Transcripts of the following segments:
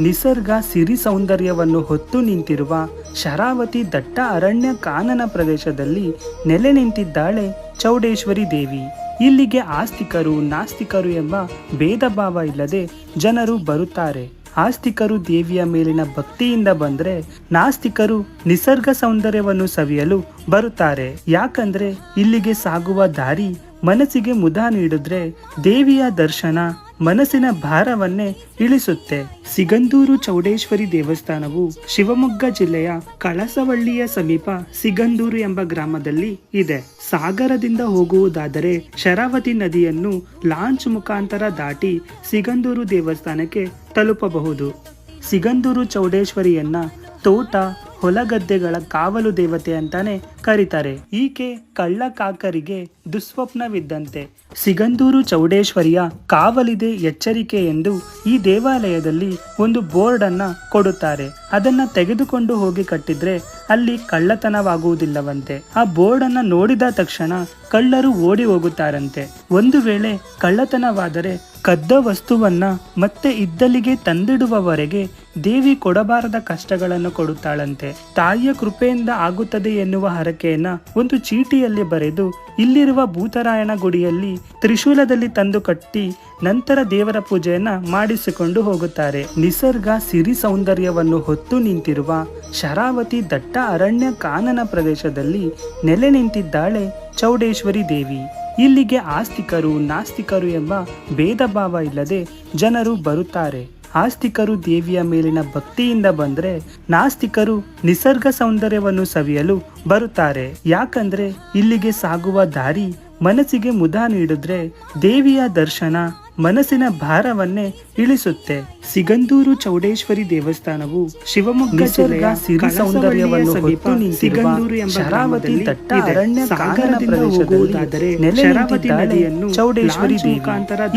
ನಿಸರ್ಗ ಸಿರಿ ಸೌಂದರ್ಯವನ್ನು ಹೊತ್ತು ನಿಂತಿರುವ ಶರಾವತಿ ದಟ್ಟ ಅರಣ್ಯ ಕಾನನ ಪ್ರದೇಶದಲ್ಲಿ ನೆಲೆ ನಿಂತಿದ್ದಾಳೆ ಚೌಡೇಶ್ವರಿ ದೇವಿ. ಇಲ್ಲಿಗೆ ಆಸ್ತಿಕರು ನಾಸ್ತಿಕರು ಎಂಬ ಭೇದ ಭಾವ ಇಲ್ಲದೆ ಜನರು ಬರುತ್ತಾರೆ. ಆಸ್ತಿಕರು ದೇವಿಯ ಮೇಲಿನ ಭಕ್ತಿಯಿಂದ ಬಂದ್ರೆ, ನಾಸ್ತಿಕರು ನಿಸರ್ಗ ಸೌಂದರ್ಯವನ್ನು ಸವಿಯಲು ಬರುತ್ತಾರೆ. ಯಾಕಂದ್ರೆ ಇಲ್ಲಿಗೆ ಸಾಗುವ ದಾರಿ ಮನಸ್ಸಿಗೆ ಮುದ ನೀಡಿದ್ರೆ ದೇವಿಯ ದರ್ಶನ ಮನಸ್ಸಿನ ಭಾರವನ್ನೇ ಇಳಿಸುತ್ತೆ. ಸಿಗಂದೂರು ಚೌಡೇಶ್ವರಿ ದೇವಸ್ಥಾನವು ಶಿವಮೊಗ್ಗ ಜಿಲ್ಲೆಯ ಕಳಸವಳ್ಳಿಯ ಸಮೀಪ ಸಿಗಂದೂರು ಎಂಬ ಗ್ರಾಮದಲ್ಲಿ ಇದೆ. ಸಾಗರದಿಂದ ಹೋಗುವುದಾದರೆ ಶರಾವತಿ ನದಿಯನ್ನು ಲಾಂಚ್ ಮುಖಾಂತರ ದಾಟಿ ಸಿಗಂದೂರು ದೇವಸ್ಥಾನಕ್ಕೆ ತಲುಪಬಹುದು. ಸಿಗಂದೂರು ಚೌಡೇಶ್ವರಿಯನ್ನ ತೋಟ ಹೊಲಗದ್ದೆಗಳ ಕಾವಲು ದೇವತೆ ಅಂತಾನೆ ಕರೀತಾರೆ. ಈಕೆ ಕಳ್ಳ ಕಾಕರಿಗೆ ದುಸ್ವಪ್ನವಿದ್ದಂತೆ. ಸಿಗಂದೂರು ಚೌಡೇಶ್ವರಿಯ ಕಾವಲಿದೆ ಎಚ್ಚರಿಕೆ ಎಂದು ಈ ದೇವಾಲಯದಲ್ಲಿ ಒಂದು ಬೋರ್ಡ್ ಅನ್ನ ಕೊಡುತ್ತಾರೆ. ಅದನ್ನ ತೆಗೆದುಕೊಂಡು ಹೋಗಿ ಕಟ್ಟಿದ್ರೆ ಅಲ್ಲಿ ಕಳ್ಳತನವಾಗುವುದಿಲ್ಲವಂತೆ. ಆ ಬೋರ್ಡ್ ಅನ್ನ ನೋಡಿದ ತಕ್ಷಣ ಕಳ್ಳರು ಓಡಿ ಹೋಗುತ್ತಾರಂತೆ. ಒಂದು ವೇಳೆ ಕಳ್ಳತನವಾದರೆ ಕದ್ದ ವಸ್ತುವನ್ನ ಮತ್ತೆ ಇದ್ದಲ್ಲಿಗೆ ತಂದಿಡುವವರೆಗೆ ದೇವಿ ಕೊಡಬಾರದ ಕಷ್ಟಗಳನ್ನು ಕೊಡುತ್ತಾಳಂತೆ. ತಾಯಿಯ ಕೃಪೆಯಿಂದ ಆಗುತ್ತದೆ ಎನ್ನುವ ಹರಕೆಯನ್ನ ಒಂದು ಚೀಟಿಯಲ್ಲಿ ಬರೆದು ಇಲ್ಲಿರುವ ಭೂತರಾಯಣ ಗುಡಿಯಲ್ಲಿ ತ್ರಿಶೂಲದಲ್ಲಿ ತಂದು ಕಟ್ಟಿ ನಂತರ ದೇವರ ಪೂಜೆಯನ್ನ ಮಾಡಿಸಿಕೊಂಡು ಹೋಗುತ್ತಾರೆ. ನಿಸರ್ಗ ಸಿರಿ ಸೌಂದರ್ಯವನ್ನು ಹೊತ್ತು ನಿಂತಿರುವ ಶರಾವತಿ ದಟ್ಟ ಅರಣ್ಯ ಕಾನನ ಪ್ರದೇಶದಲ್ಲಿ ನೆಲೆ ನಿಂತಿದ್ದಾಳೆ ಚೌಡೇಶ್ವರಿ ದೇವಿ. ಇಲ್ಲಿಗೆ ಆಸ್ತಿಕರು ನಾಸ್ತಿಕರು ಎಂಬ ಭೇದ ಭಾವ ಇಲ್ಲದೆ ಜನರು ಬರುತ್ತಾರೆ. ಆಸ್ತಿಕರು ದೇವಿಯ ಮೇಲಿನ ಭಕ್ತಿಯಿಂದ ಬಂದ್ರೆ, ನಾಸ್ತಿಕರು ನಿಸರ್ಗ ಸೌಂದರ್ಯವನ್ನು ಸವಿಯಲು ಬರುತ್ತಾರೆ. ಯಾಕಂದ್ರೆ ಇಲ್ಲಿಗೆ ಸಾಗುವ ದಾರಿ ಮನಸ್ಸಿಗೆ ಮುದ ನೀಡಿದ್ರೆ ದೇವಿಯ ದರ್ಶನ ಮನಸ್ಸಿನ ಭಾರವನ್ನೇ ಇಳಿಸುತ್ತೆ. ಸಿಗಂದೂರು ಚೌಡೇಶ್ವರಿ ದೇವಸ್ಥಾನವು ಶಿವಮೊಗ್ಗ ಜಿಲ್ಲೆಯ ಸಿರಿ ಸೌಂದರ್ಯವನ್ನು ಹೊತ್ತು ನಿಂತಿರುವ ಶರಾವತಿ ದಟ್ಟ ಅರಣ್ಯ ಕಾನನದಿಂದ ಹೋಗುವುದಾದರೆ ಶರಾವತಿ ನದಿಯನ್ನು ಚೌಡೇಶ್ವರಿ ದೇವಿ.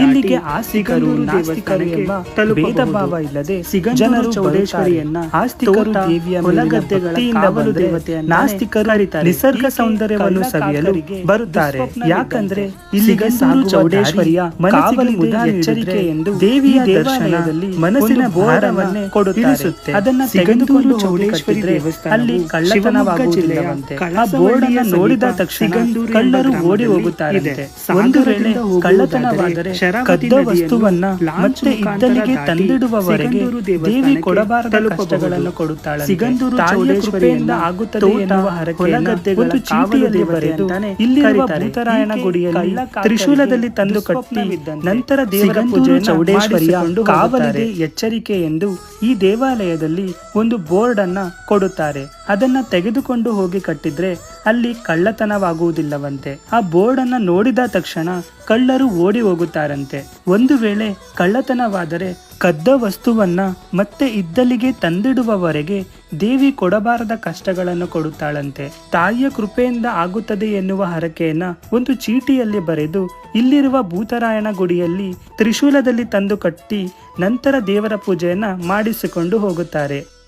ಇಲ್ಲಿಗೆ ಆಸ್ತಿಕರು ನಾಸ್ತಿಕರು ಎಂಬ ಭೇದ ಭಾವ ಇಲ್ಲದೆ ಜನರು ಚೌಡೇಶ್ವರಿಯನ್ನ ಆಸ್ತಿಕರು ದೇವಿಯ ಹೊಲಗದ್ದೆಗಳ ಕಾವಲು ದೇವತೆಯನ್ನ ನಾಸ್ತಿಕರು ನಿಸರ್ಗ ಸೌಂದರ್ಯವನ್ನು ಸವಿಯಲು ಬರುತ್ತಾರೆ. ಯಾಕಂದ್ರೆ ಇಲ್ಲಿಗೆ ಸಾಗುವ ಚೌಡೇಶ್ವರಿಯ ಕಾವಲಿದೆ ಎಚ್ಚರಿಕೆ ಎಂದು ದೇವಿಯ ದರ್ಶನದಲ್ಲಿ ಮನಸ್ಸಿನ ಭಾರವನ್ನೇ ಕೊಡುತ್ತಾರೆ. ಅದನ್ನ ಸಿಗಂದೂರು ಚೌಡೇಶ್ವರಿ ದೇವಸ್ಥಾನ ಅಲ್ಲಿ ಕಳ್ಳತನವಾಗುವುದಿಲ್ಲವಂತೆ. ಆ ಬೋರ್ಡ್ ಅನ್ನು ನೋಡಿದ ತಕ್ಷಣ ಕಳ್ಳರು ಓಡಿ ಹೋಗುತ್ತಾರಂತೆ. ಒಂದು ವೇಳೆ ಕಳ್ಳತನವಾದರೆ ಕದ್ದ ವಸ್ತುವನ್ನ ಮತ್ತೆ ಇದ್ದಲ್ಲಿಗೆ ತಂದಿಡುವವರೆಗೆ ದೇವಿ ಕೊಡಬಾರದ ಕಷ್ಟಗಳನ್ನು ಕೊಡುತ್ತಾಳೆ. ಸಿಗಂದೂರು ಚೌಡೇಶ್ವರಿಯಿಂದ ಆಗುತ್ತದೆ ಎನ್ನುವ ಹರಕೆಯನ್ನ ಒಂದು ಚೀಟಿಯಲ್ಲಿ ಬರೆದು ಇಲ್ಲಿರುವ ಭೂತರಾಯಣ ಗುಡಿಯಲ್ಲಿ ತ್ರಿಶೂಲದಲ್ಲಿ ತಂದು ಕಟ್ಟಿ ನಂತರ ದೇವರ ಪೂಜೆ ಚೌಡೇಶ್ವರಿಯ ಕಾವಲಿದೆ ಎಚ್ಚರಿಕೆ ಎಂದು ಈ ದೇವಾಲಯದಲ್ಲಿ ಒಂದು ಬೋರ್ಡ್ ಅನ್ನ ಕೊಡುತ್ತಾರೆ. ಅದನ್ನ ತೆಗೆದುಕೊಂಡು ಹೋಗಿ ಕಟ್ಟಿದ್ರೆ ಅಲ್ಲಿ ಕಳ್ಳತನವಾಗುವುದಿಲ್ಲವಂತೆ. ಆ ಬೋರ್ಡ್ ಅನ್ನ ನೋಡಿದ ತಕ್ಷಣ ಕಳ್ಳರು ಓಡಿ ಹೋಗುತ್ತಾರಂತೆ. ಒಂದು ವೇಳೆ ಕಳ್ಳತನವಾದರೆ ಕದ್ದ ವಸ್ತುವನ್ನ ಮತ್ತೆ ಇದ್ದಲ್ಲಿಗೆ ತಂದಿಡುವವರೆಗೆ ದೇವಿ ಕೊಡಬಾರದ ಕಷ್ಟಗಳನ್ನು ಕೊಡುತ್ತಾಳಂತೆ. ತಾಯಿಯ ಕೃಪೆಯಿಂದ ಆಗುತ್ತದೆ ಎನ್ನುವ ಹರಕೆಯನ್ನ ಒಂದು ಚೀಟಿಯಲ್ಲಿ ಬರೆದು ಇಲ್ಲಿರುವ ಭೂತರಾಯಣ ಗುಡಿಯಲ್ಲಿ ತ್ರಿಶೂಲದಲ್ಲಿ ತಂದು ಕಟ್ಟಿ ನಂತರ ದೇವರ ಪೂಜೆಯನ್ನ ಮಾಡಿಸಿಕೊಂಡು ಹೋಗುತ್ತಾರೆ.